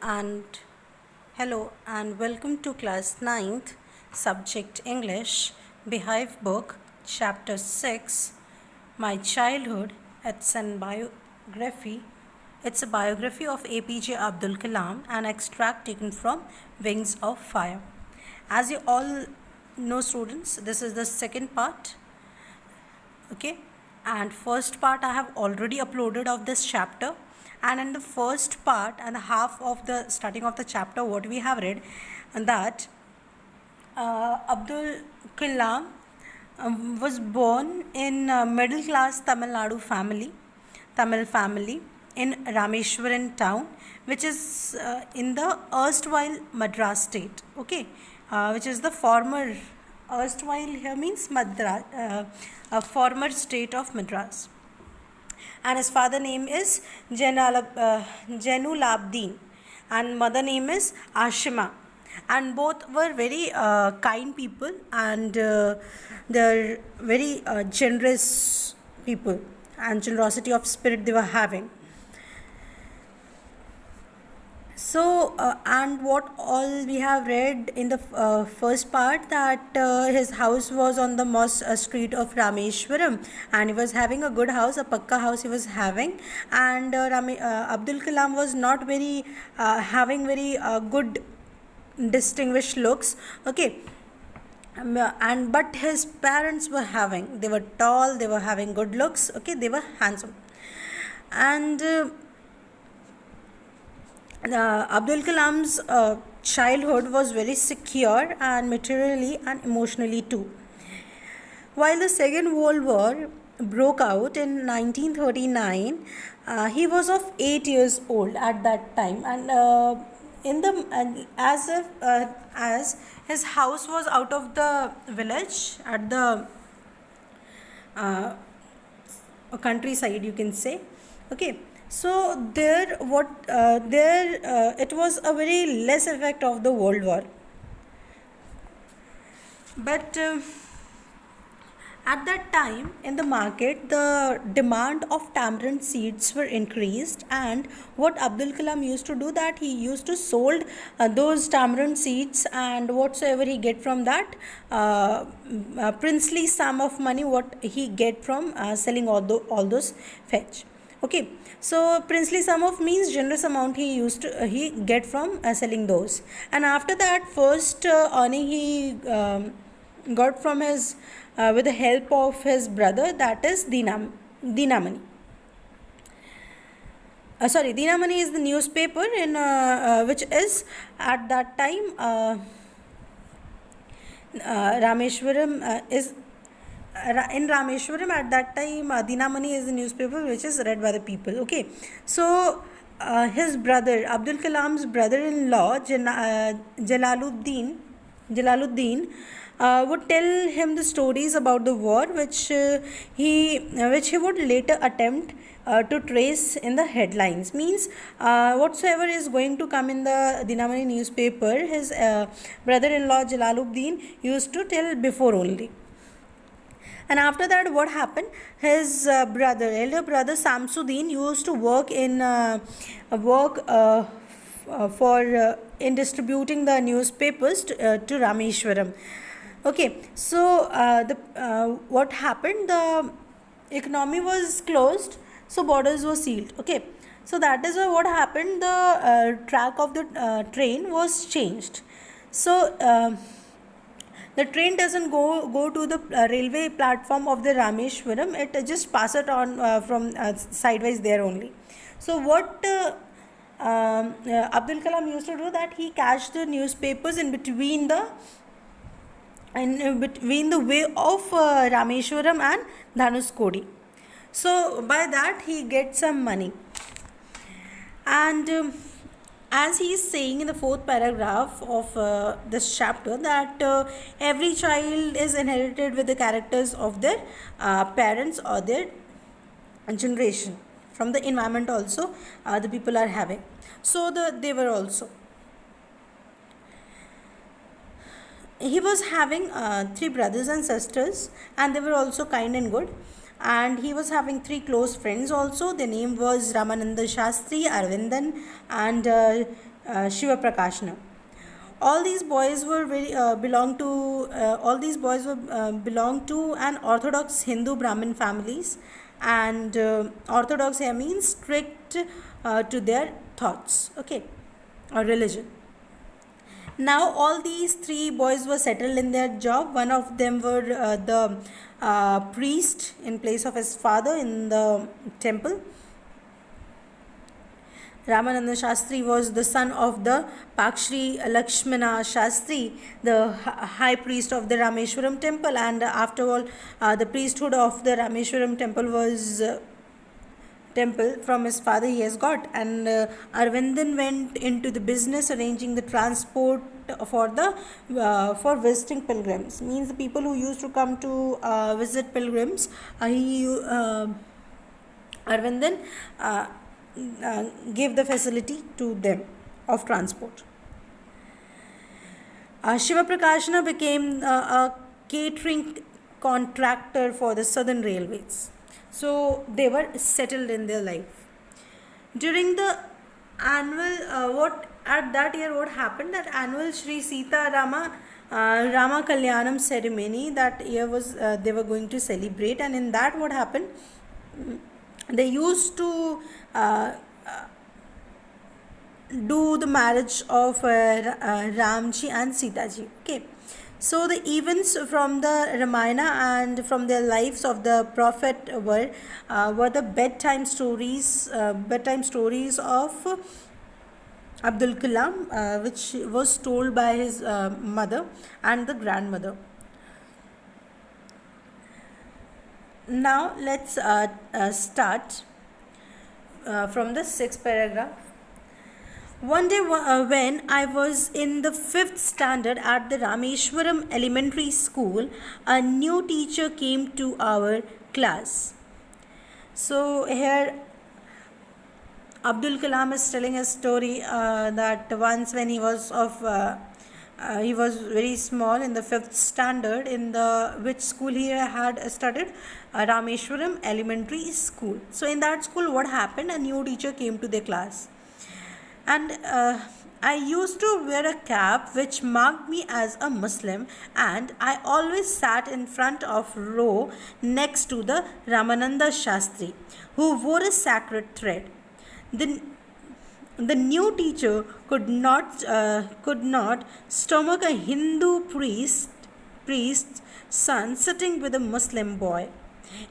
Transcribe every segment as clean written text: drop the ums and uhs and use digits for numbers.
and hello and welcome to class ninth, subject English, Beehive book, chapter 6, My Childhood. It's a biography of APJ Abdul Kalam, an extract taken from Wings of Fire. As you all know, students, this is the second part. Okay, and first part I have already uploaded of this chapter, and in the first part and the half of the starting of the chapter what we have read, and that Abdul Kalam was born in middle class Tamil family in Rameshwaram town, which is in the erstwhile Madras state. Okay, which is the former erstwhile here means Madras, a former state of Madras. And his father name is Jainulabdin, and mother name is Ashima, and both were very kind people, and they're very generous people, and generosity of spirit they were having. So, and what all we have read in the first part, that his house was on the Moss street of Rameshwaram, and he was having a good house, a pakka house he was having, and Abdul Kalam was not very having very good distinguished looks. Okay, and but his parents were having, they were tall, they were having good looks. Okay, they were handsome, and Abdul Kalam's childhood was very secure, and materially and emotionally too. While the Second World War broke out in 1939, he was of 8 years old at that time, and as his house was out of the village at the countryside, you can say. Okay, so it was a very less effect of the World War, but at that time in the market the demand of tamarind seeds were increased, and what Abdul Kalam used to do, that he used to sold those tamarind seeds, and whatsoever he get from that princely sum of money what he get from selling all those fetch. Okay, so princely sum of means generous amount he get from selling those, and after that first earning he got from his with the help of his brother, that is Dinamani. Dinamani is the newspaper in which is at that time Rameshwaram is in Rameshwaram at that time. Dinamani is the newspaper which is read by the people. Okay, so his brother, Abdul Kalam's brother-in-law, Jalaluddin would tell him the stories about the war, which he would later attempt to trace in the headlines. Means whatsoever is going to come in the Dinamani newspaper, his brother-in-law Jalaluddin used to tell before only. And after that, what happened? His elder brother Samsuddin used to work in in distributing the newspapers to Rameshwaram. Okay, so what happened? The economy was closed, so borders were sealed. Okay, so that is why what happened? The track of the train was changed. So the train doesn't go to the railway platform of the Rameshwaram. It just pass it on from sideways there only. So what Abdul Kalam used to do, that he cached the newspapers in between the way of Rameshwaram and Dhanuskodi. So by that he gets some money, and as he is saying in the fourth paragraph of this chapter, that every child is inherited with the characters of their parents or their generation. From the environment also the people are having. So they were also. He was having 3 brothers and sisters, and they were also kind and good. And he was having 3 close friends also. Their name was Ramananda Shastri, Arvindan, and Shiva Prakashna. All these boys were belong to an Orthodox Hindu Brahmin families, and Orthodox here means strict to their thoughts, okay, or religion. Now all these three boys were settled in their job. One of them were the priest in place of his father in the temple. Ramananda Shastri was the son of the Pakshri Lakshmana Shastri, the high priest of the Rameshwaram temple, and after all, the priesthood of the Rameshwaram temple was temple from his father he has got. And Arvindan went into the business arranging the transport for the for visiting pilgrims. Means the people who used to come to visit pilgrims, Arvindan gave the facility to them of transport. Shiva Prakashna became a catering contractor for the Southern Railways. So they were settled in their life. During the annual, what happened? That annual Sri Sita Rama Kalyanam ceremony that year was they were going to celebrate, and in that what happened? They used to do the marriage of Ramji and Sitaji. Okay, so the events from the Ramayana and from the lives of the prophet were the bedtime stories of Abdul Kalam, which was told by his mother and the grandmother. Now let's start from the sixth paragraph. One day when I was in the 5th standard at the Rameshwaram Elementary School, a new teacher came to our class. So here Abdul Kalam is telling a story that once when he was very small in the 5th standard, in the which school he had studied, Rameshwaram Elementary School. So in that school what happened, a new teacher came to the class, and I used to wear a cap which marked me as a Muslim, and I always sat in front of row next to the Ramananda Shastri, who wore a sacred thread. The new teacher could not stomach a Hindu priest's son sitting with a Muslim boy.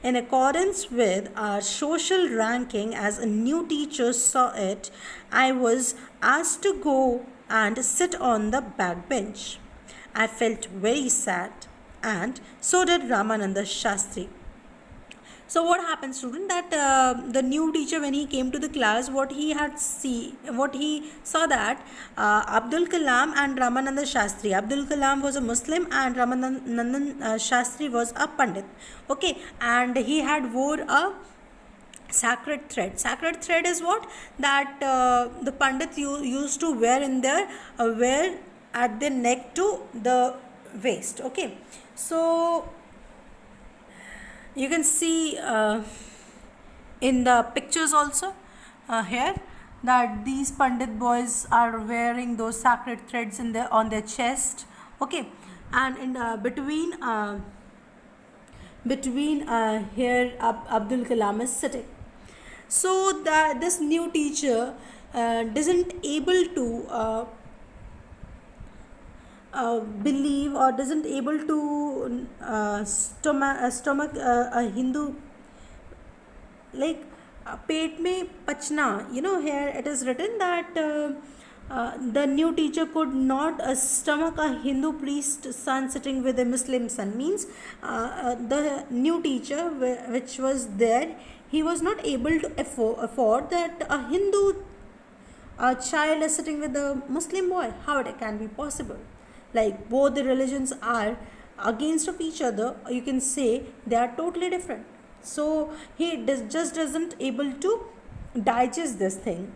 In accordance with our social ranking, as a new teacher saw it, I was asked to go and sit on the back bench. I felt very sad, and so did Ramananda Shastri. So what happened, student, that the new teacher, when he came to the class, what he saw that Abdul Kalam and Ramananda Shastri. Abdul Kalam was a Muslim and Ramananda Shastri was a Pandit. Okay, and he had wore a sacred thread. Sacred thread is what? That the Pandit used to wear in their wear at the neck to the waist. Okay, so you can see in the pictures also here that these Pandit boys are wearing those sacred threads on their chest. Okay, and in between here Abdul Kalam is sitting. So this new teacher doesn't able to believe or doesn't able to stomach a Hindu, like पेट में पचना. Here it is written that the new teacher could not stomach a Hindu priest son sitting with a Muslim son. Means the new teacher which was there, he was not able to afford that a Hindu child is sitting with a Muslim boy. How it can be possible? Like both the religions are against of each other, you can say they are totally different. So he just doesn't able to digest this thing.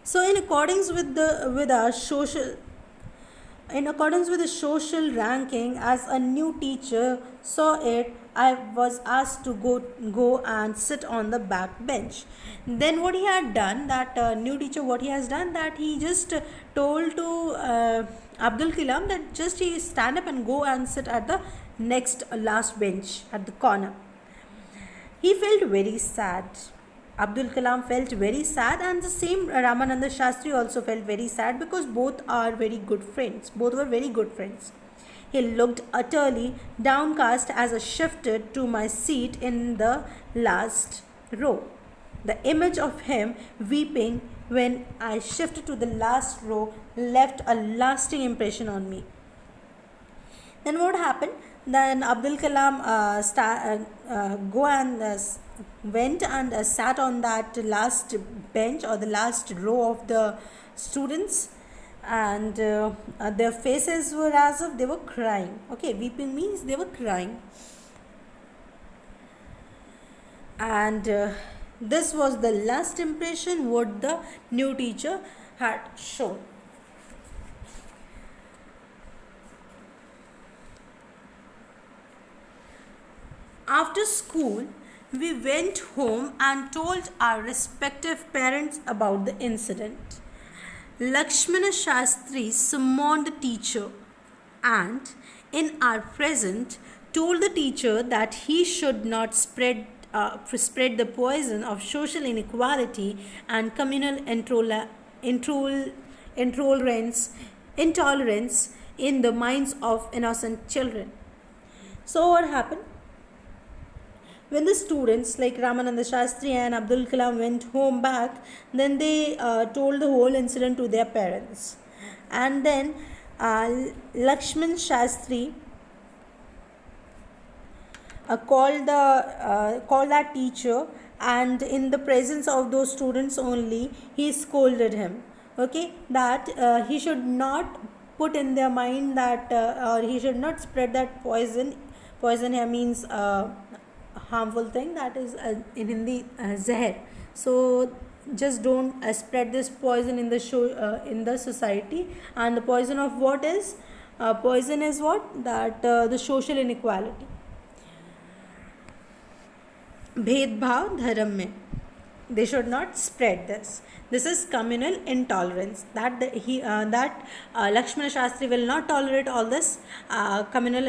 So in accordance with our social In accordance with the social ranking, as a new teacher saw it, I was asked to go and sit on the back bench. Then what he had done, that new teacher, what he has done, that he just told to Abdul Kalam that just he stand up and go and sit at the next last bench at the corner. He felt very sad. Abdul Kalam felt very sad, and the same Ramananda Shastri also felt very sad, because both are very good friends. Both were very good friends. He looked utterly downcast as I shifted to my seat in the last row. The image of him weeping when I shifted to the last row left a lasting impression on me. Then what happened? Then Abdul Kalam go and went and sat on that last bench or the last row of the students, and their faces were as if they were crying. Okay, weeping means they were crying. And this was the last impression what the new teacher had shown. After school, we went home and told our respective parents about the incident. Lakshmana Shastri summoned the teacher and, in our presence, told the teacher that he should not spread the poison of social inequality and communal intolerance in the minds of innocent children. So what happened? When the students like Ramananda Shastri and Abdul Kalam went home back, then they told the whole incident to their parents. And then Lakshman Shastri called that teacher, and in the presence of those students only, he scolded him. Okay, that he should not put in their mind that or he should not spread that poison. Poison here means harmful thing, that is in Hindi zahar. So just don't spread this poison in the society. And the poison of what is poison is what, that the social inequality, भेदभाव धर्म में, they should not spread this. This is communal intolerance, that Lakshmana Shastri will not tolerate all this communal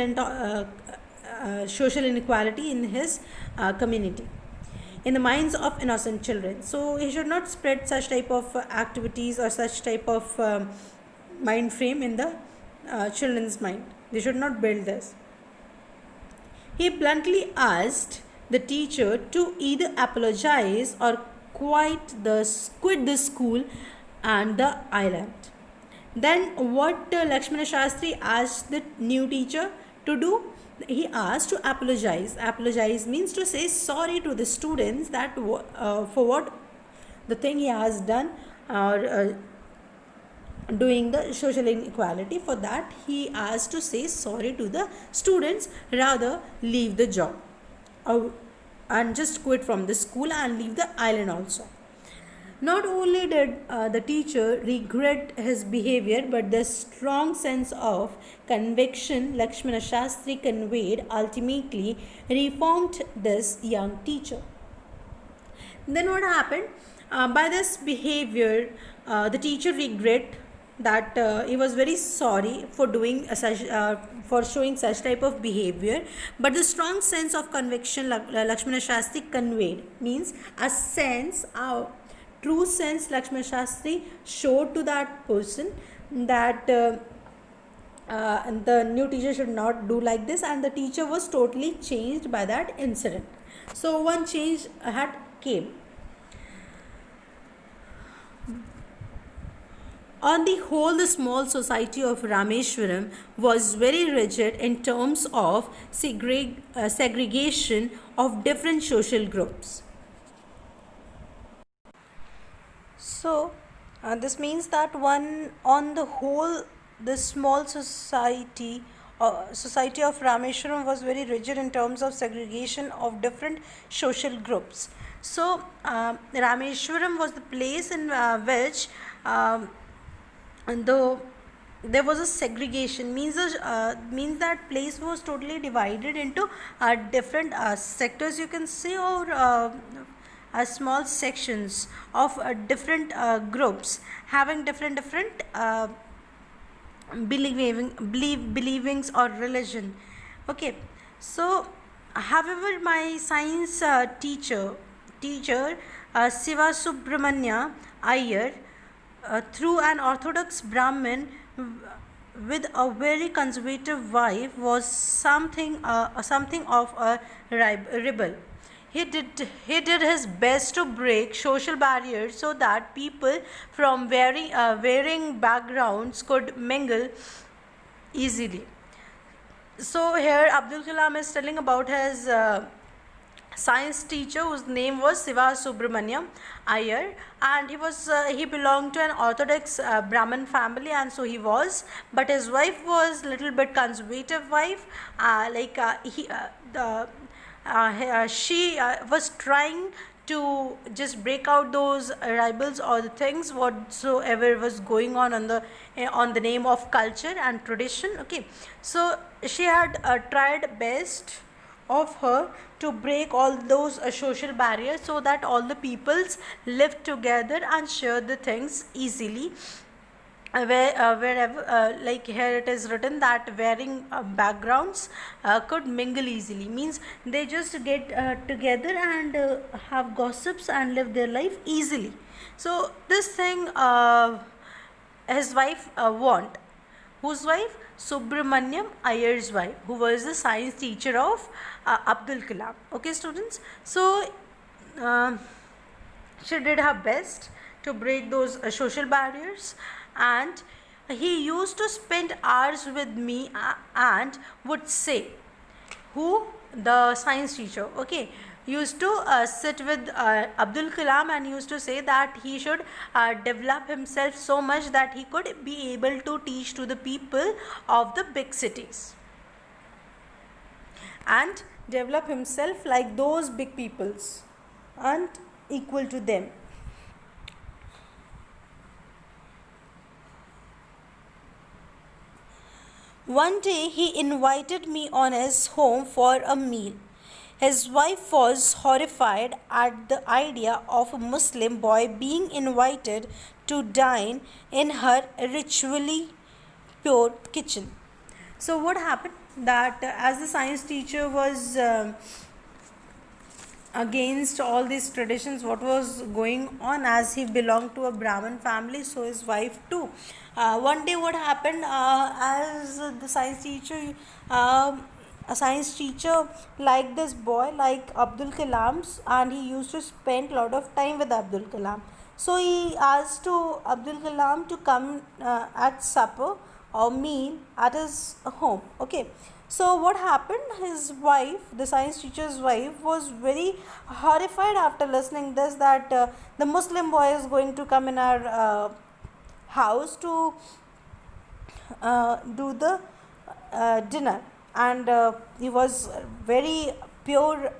social inequality in his community, in the minds of innocent children. So he should not spread such type of activities or such type of mind frame in the children's mind. They should not build this. He bluntly asked the teacher to either apologize or quit the school and the island. Then what Lakshmana Shastri asked the new teacher to do? He asked to apologize. Apologize means to say sorry to the students that for what the thing he has done, or doing the social inequality. For that he asked to say sorry to the students, rather leave the job and just quit from the school and leave the island also. Not only did the teacher regret his behavior, but the strong sense of conviction Lakshmana Shastri conveyed ultimately reformed this young teacher. Then what happened? By this behavior, the teacher regret that he was very sorry for doing for showing such type of behavior, but the strong sense of conviction Lakshmana Shastri conveyed means a sense, true sense Lakshmana Shastri showed to that person that the new teacher should not do like this, and the teacher was totally changed by that incident. So one change had came. On the whole, the small society of Rameshwaram was very rigid in terms of segregation of different social groups. So, this means that on the whole, the small society of Rameshwaram was very rigid in terms of segregation of different social groups. So, Rameshwaram was the place in which the there was a segregation, means that place was totally divided into different sectors, you can say, or small sections of different groups having different believings or religion. Okay, so however, my science teacher Siva Subramanya Iyer, through an orthodox Brahmin with a very conservative wife, was something of a rebel. He did his best to break social barriers so that people from varying backgrounds could mingle easily. So here Abdul Kalam is telling about his science teacher whose name was Siva Subramaniam Iyer, and he belonged to an orthodox Brahmin family, and so he was, but his wife was little bit conservative wife, she was trying to just break out those rebels or the things whatsoever was going on the name of culture and tradition. Okay, so she had tried best of her to break all those social barriers so that all the peoples live together and share the things easily, wherever, like here it is written that varying backgrounds could mingle easily, means they just get together and have gossips and live their life easily. So this thing his wife want. Whose wife? Subramaniam Iyer's wife, who was the science teacher of Abdul Kalam. Okay, students, so she did her best to break those social barriers, and he used to spend hours with me and would say, who? The science teacher. Okay, used to sit with Abdul Kalam and used to say that he should develop himself so much that he could be able to teach to the people of the big cities and develop himself like those big peoples and equal to them. One day he invited me on his home for a meal. His wife was horrified at the idea of a Muslim boy being invited to dine in her ritually pure kitchen. So what happened that as the science teacher was against all these traditions, what was going on, as he belonged to a Brahmin family, so his wife too. One day what happened, as the science teacher, a science teacher liked this boy like Abdul Kalam's, and he used to spend a lot of time with Abdul Kalam. So he asked to Abdul Kalam to come at supper or meal at his home. Okay, so what happened, his wife, the science teacher's wife, was very horrified after listening this, that the Muslim boy is going to come in our house to do the dinner, and he was very pure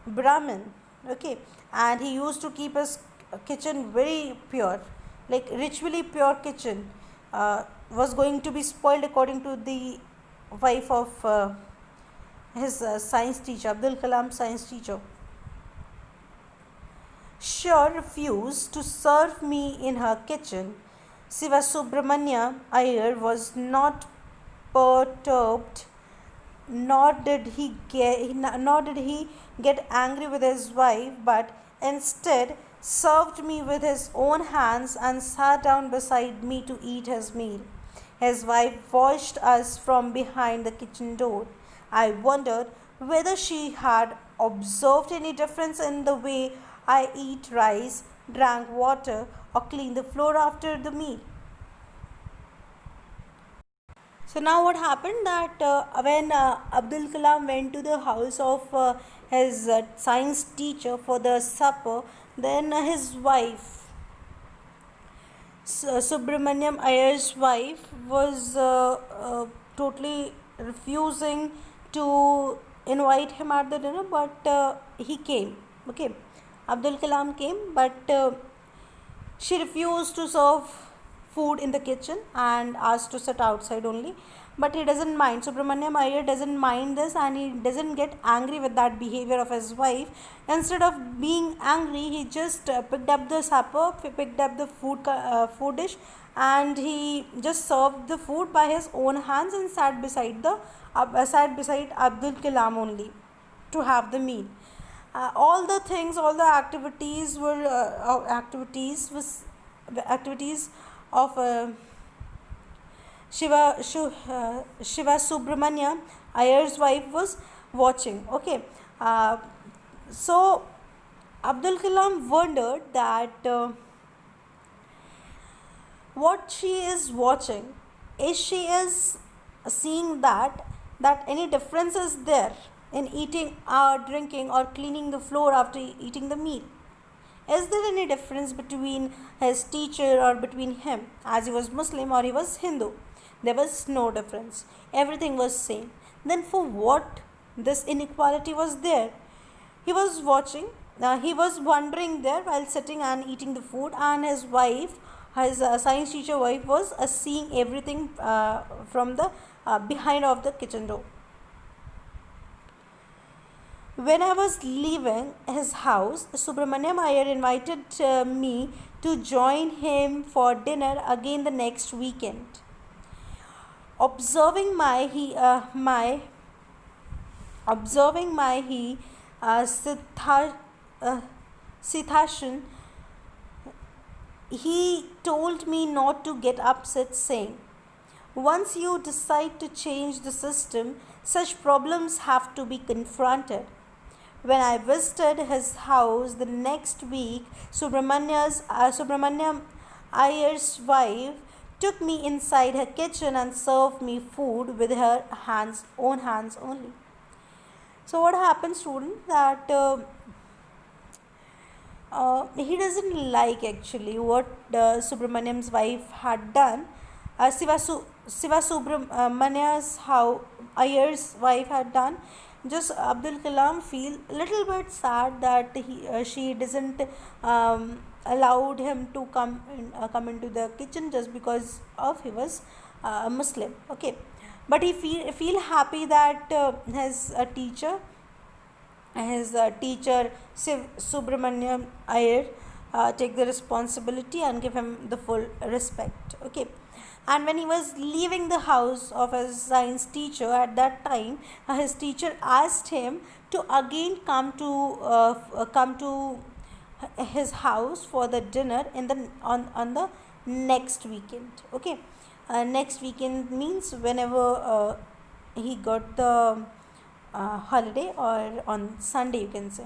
Brahmin. Okay, and he used to keep his kitchen very pure, like ritually pure kitchen was going to be spoiled according to the wife of his science teacher, Abdul Kalam science teacher. Sure refused to serve me in her kitchen. Siva Subramanya Iyer was not perturbed, nor did he get angry with his wife, but instead served me with his own hands and sat down beside me to eat his meal. His wife watched us from behind the kitchen door. I wondered whether she had observed any difference in the way I eat rice, drank water, or clean the floor after the meal. So now what happened, that when Abdul Kalam went to the house of his science teacher for the supper, then his wife, Subramaniam Iyer's wife, was totally refusing to invite him at the dinner, but he came. Abdul Kalam came, but she refused to serve food in the kitchen and asked to sit outside only. But he doesn't mind. Subramaniam Iyer doesn't mind this, and he doesn't get angry with that behavior of his wife. Instead of being angry, he just picked up the supper, picked up the food dish, and he just served the food by his own hands and sat beside Abdul Kalam only to have the meal. All the things, all the activities were activities of Shiva Subramania Iyer's wife was watching. Okay, so Abdul Kalam wondered that what she is watching, is she is seeing that any difference is there in eating or drinking or cleaning the floor after eating the meal. Is there any difference between his teacher or between him, as he was Muslim or he was Hindu? There was no difference. Everything was same. Then for what this inequality was there? He was watching, he was wondering there while sitting and eating the food, and his wife, his science teacher wife, was seeing everything from the behind of the kitchen door. When I was leaving his house, Subramaniam Iyer invited me to join him for dinner again the next weekend. Observing my Sithashan, he told me not to get upset, saying, once you decide to change the system, such problems have to be confronted. When I visited his house the next week, Subramaniam Iyer's wife took me inside her kitchen and served me food with her own hands only. So what happened, student, that he doesn't like actually what Subramaniam's wife had done. Shiva Subramania's Iyer's wife had done. Just Abdul Kalam feel a little bit sad that she doesn't allowed him to come into the kitchen just because of he was Muslim. Okay, but he feel happy that his teacher Subramaniam Iyer take the responsibility and give him the full respect. Okay, and when he was leaving the house of his science teacher at that time, his teacher asked him to again come to his house for the dinner on the next weekend. Okay, next weekend means whenever he got the holiday, or on Sunday you can say,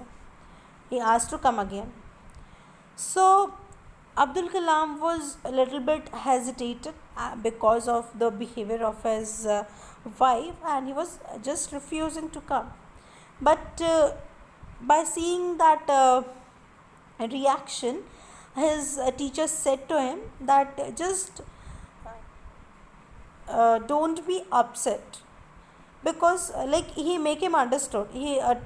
he asked to come again. So Abdul Kalam was a little bit hesitated because of the behavior of his wife, and he was just refusing to come. But by seeing that reaction, his teacher said to him that just don't be upset, because like he make him understood,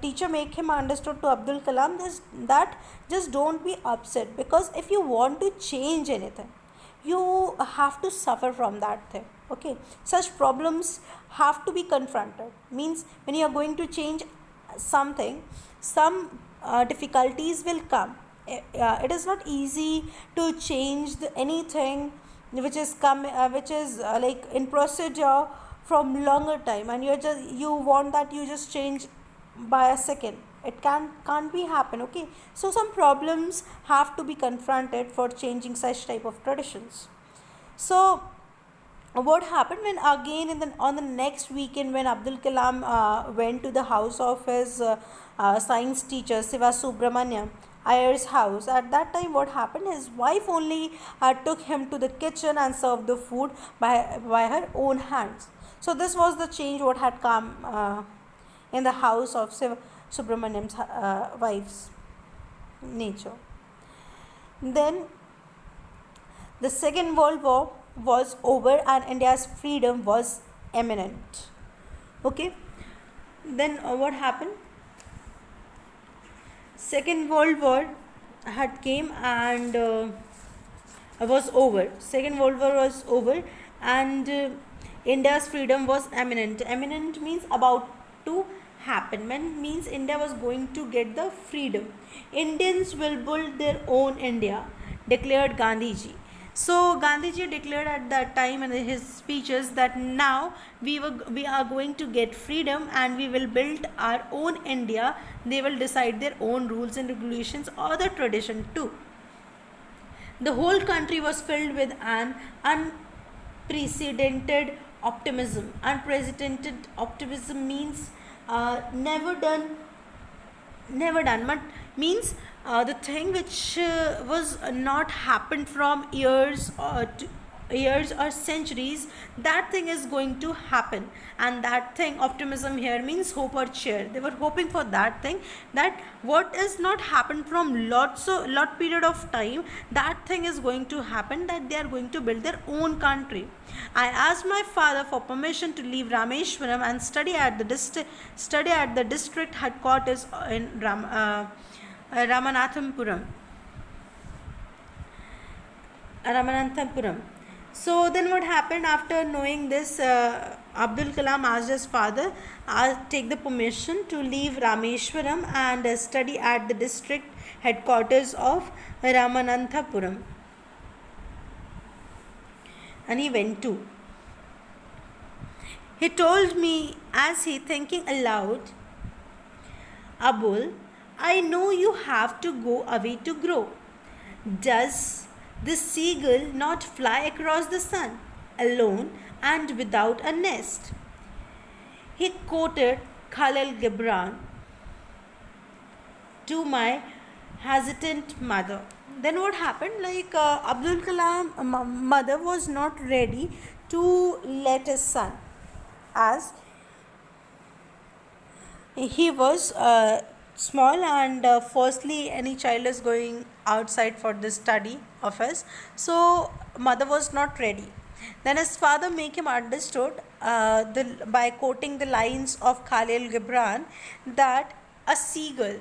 teacher make him understood to Abdul Kalam this, that just don't be upset, because if you want to change anything, you have to suffer from that thing. Okay, such problems have to be confronted. Means when you are going to change something, some difficulties will come. It is not easy to change anything which is like in procedure from longer time, and you want that you just change by a second. It can't be happen. Okay, so some problems have to be confronted for changing such type of traditions. So what happened when again on the next weekend, when Abdul Kalam went to the house of his science teacher Shiva Subramaniam Iyer's house, at that time what happened, his wife only took him to the kitchen and served the food by her own hands. So this was the change what had come in the house of Subramaniam's wife's nature. Then the Second World War was over and India's freedom was imminent. Okay, then what happened? Second World War had came, and was over. Second World War was over, and India's freedom was imminent. Imminent means about to happen. Means India was going to get the freedom. Indians will build their own India, declared Gandhiji. So Gandhiji declared at that time in his speeches that now we are going to get freedom and we will build our own India. They will decide their own rules and regulations or the tradition too. The whole country was filled with an unprecedented optimism. Unprecedented optimism means never done, but means the thing which was not happened from years or centuries, that thing is going to happen. And that thing, optimism here means hope or cheer. They were hoping for that thing, that what is not happened from lot period of time, that thing is going to happen, that they are going to build their own country. I asked my father for permission to leave Rameshwaram and study at the district headquarters in Ramanathapuram. So then what happened after knowing this? Abdul Kalam asked his father, take the permission to leave Rameshwaram and study at the district headquarters of Ramanathapuram. And he went to. He told me as he thinking aloud, Abul, I know you have to go away to grow. Does the seagull not fly across the sun, alone and without a nest? He quoted Khalil Gibran to my hesitant mother. Then what happened? Abdul Kalam mother was not ready to let his son, as he was small, and firstly any child is going outside for the study of his, so mother was not ready. Then his father make him understood by quoting the lines of Khalil Gibran that a seagull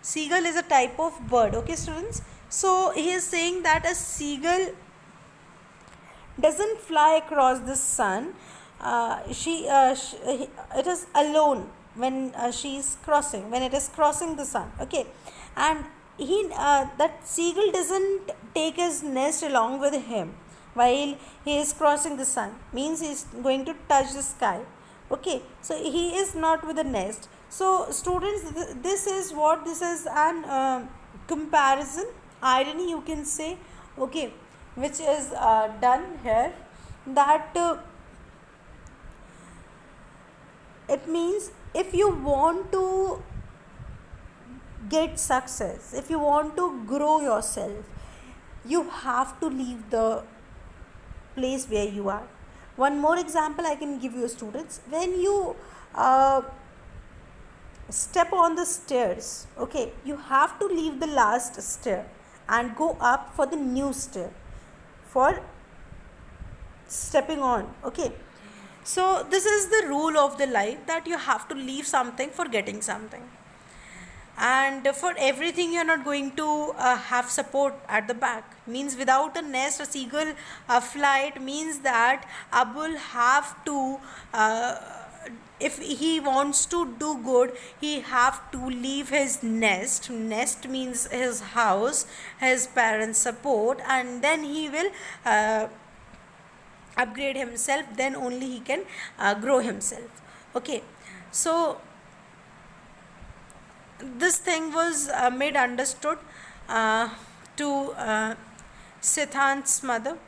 is a type of bird. Okay students, so he is saying that a seagull doesn't fly across the sun. It is alone when when it is crossing the sun. Okay, and that seagull doesn't take his nest along with him while he is crossing the sun, means he is going to touch the sky. Okay, so he is not with a nest. So students, this is an comparison, irony you can say, okay, which is done here, that it means if you want to get success, if you want to grow yourself, you have to leave the place where you are. One more example I can give you, students. When you step on the stairs, okay, you have to leave the last stair and go up for the new stair for stepping on. Okay, so this is the rule of the life, that you have to leave something for getting something. And for everything, you're not going to have support at the back. Means without a nest, a seagull flight means that Abul have to if he wants to do good, he have to leave his nest. Nest means his house, his parents' support, and then he will upgrade himself, then only he can grow himself. Okay, so this thing was made understood to Siddhant's mother.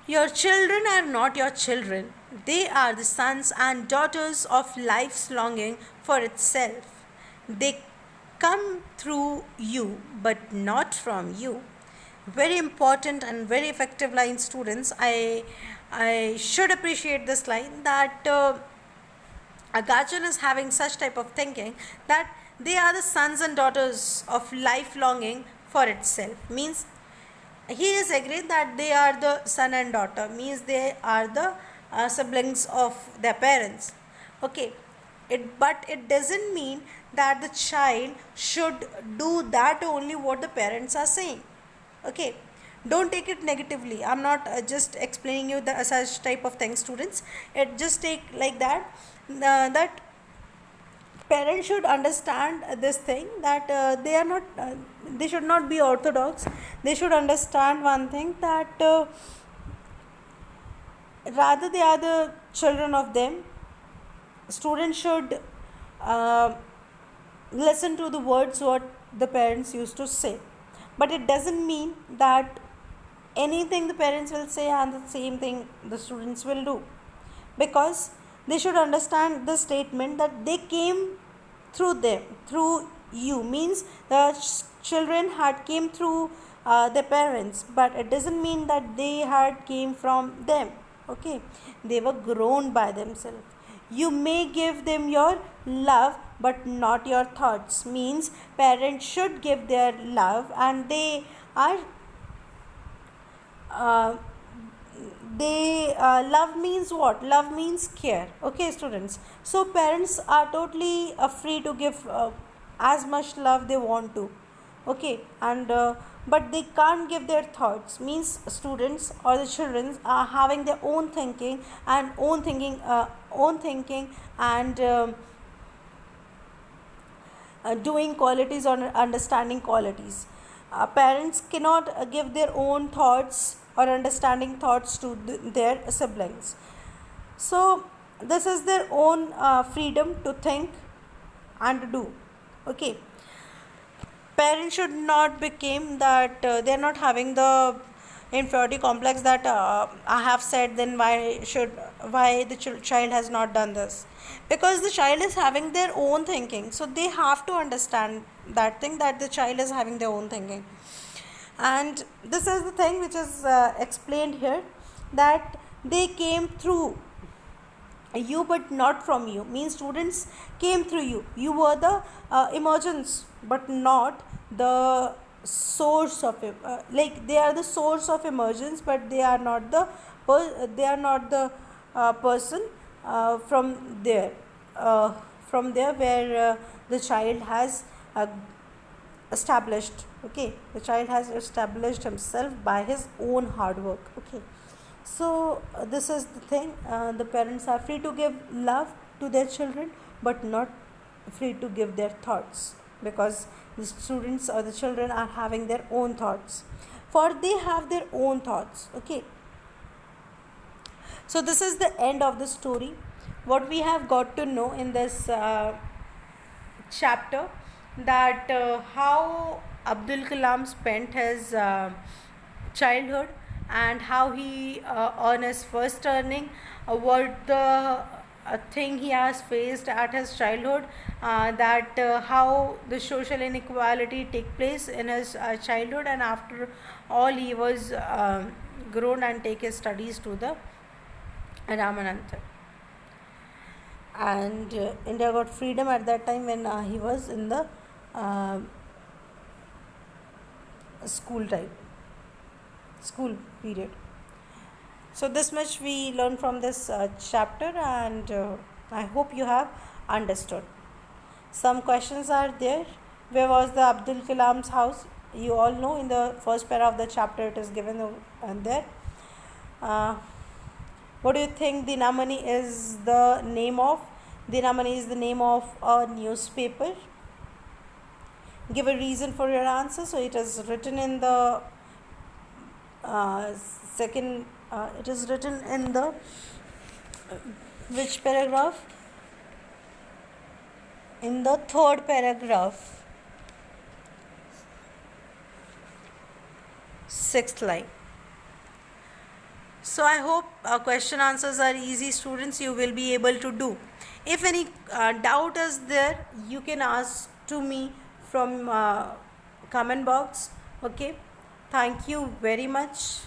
Your children are not your children. They are the sons and daughters of life's longing for itself. They come through you, but not from you. Very important and very effective line, students. I should appreciate this line, that Agarjan is having such type of thinking, that they are the sons and daughters of life longing for itself. Means he is agreed that they are the son and daughter, means they are the siblings of their parents. Okay, But it doesn't mean that the child should do that only what the parents are saying. Okay, don't take it negatively. I'm not just explaining you the such type of things, students. It just take like that, that parents should understand this thing, that they are not they should not be orthodox. They should understand one thing, that rather they are the children of them. Students should uh, listen to the words what the parents used to say, but it doesn't mean that anything the parents will say and the same thing the students will do, because they should understand the statement that they came through them, through you, means the children had came through their parents, but it doesn't mean that they had came from them. Okay, they were grown by themselves. You may give them your love but not your thoughts, means parents should give their love, and they are uh, love means what? Love means care. Okay, students, so parents are totally free to give as much love they want to. Okay, and but they can't give their thoughts, means students or the children are having their own thinking and own thinking, and doing qualities or understanding qualities. Parents cannot give their own thoughts or understanding thoughts to their siblings. So this is their own freedom to think and to do. Okay, parents should not become that they are not having the inferiority complex, that I have said, then why the child has not done this, because the child is having their own thinking, so they have to understand that thing, that the child is having their own thinking. And this is the thing which is explained here, that they came through you but not from you, means students came through you. You were the emergence but not the source of it. Like they are the source of emergence, but they are not the person from there, where the child has established. Okay, the child has established himself by his own hard work. Okay, so this is the thing, the parents are free to give love to their children but not free to give their thoughts, because the students or the children are having their own thoughts, for they have their own thoughts. Okay, so this is the end of the story. What we have got to know in this chapter, that how Abdul Kalam spent his childhood, and how he earned his first earning, what the thing he has faced at his childhood, that how the social inequality take place in his childhood, and after all he was grown and take his studies to the Ramanantha. And India got freedom at that time when he was in the uh, school time, school period. So this much we learned from this chapter, and I hope you have understood. Some questions are there. Where was the Abdul Kalam's house? You all know in the first para of the chapter it is given there. What do you think Dinamani is the name of? Dinamani is the name of a newspaper. Give a reason for your answer. So it is written in the second, it is written in the which paragraph? In the third paragraph, sixth line. So I hope question answers are easy, students. You will be able to do. If any doubt is there, you can ask to me from comment box. Okay, thank you very much.